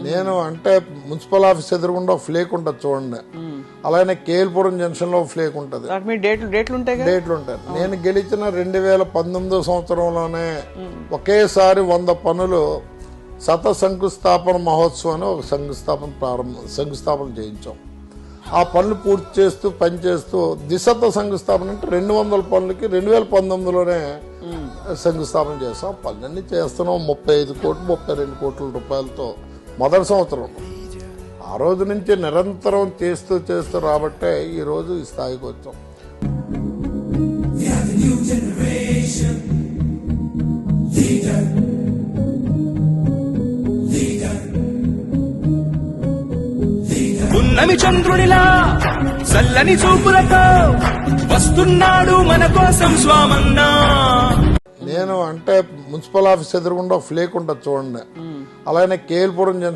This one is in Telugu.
నేను అంటే మున్సిపల్ ఆఫీస్ ఎదురుగుండా ఒక ఫ్లేక్ ఉంటుంది చూడండి, అలానే కేల్పురం జంక్షన్ లో ఫ్లేక్ ఉంటుంది, డేట్లు ఉంటాయి. నేను గెలిచిన 2019 సంవత్సరంలోనే ఒకేసారి 100 పనులు శంకుస్థాపన మహోత్సవం అని ఒక శంకుస్థాపన చేయించాం. ఆ పనులు పూర్తి చేస్తూ పనిచేస్తూ శంకుస్థాపన అంటే 200 పనులకి 2019లోనే శంకుస్థాపన చేస్తాం. పనులన్నీ చేస్తున్నాం. 35 కోట్లు 32 కోట్ల రూపాయలతో మొదటి సంవత్సరం. ఆ రోజు నుంచి నిరంతరం చేస్తూ రాబట్టే ఈ రోజు ఈ స్థాయికి వచ్చాం. పున్నమి చంద్రునిలా చల్లని చూపులతో వస్తున్నాడు మన కోసం స్వామన్నా. నేను అంటే మున్సిపల్ ఆఫీస్ ఎదురుగుండా ఒక ఫ్లేక్ ఉంటుంది చూడండి, అలానే కేల్పురం జంక్షన్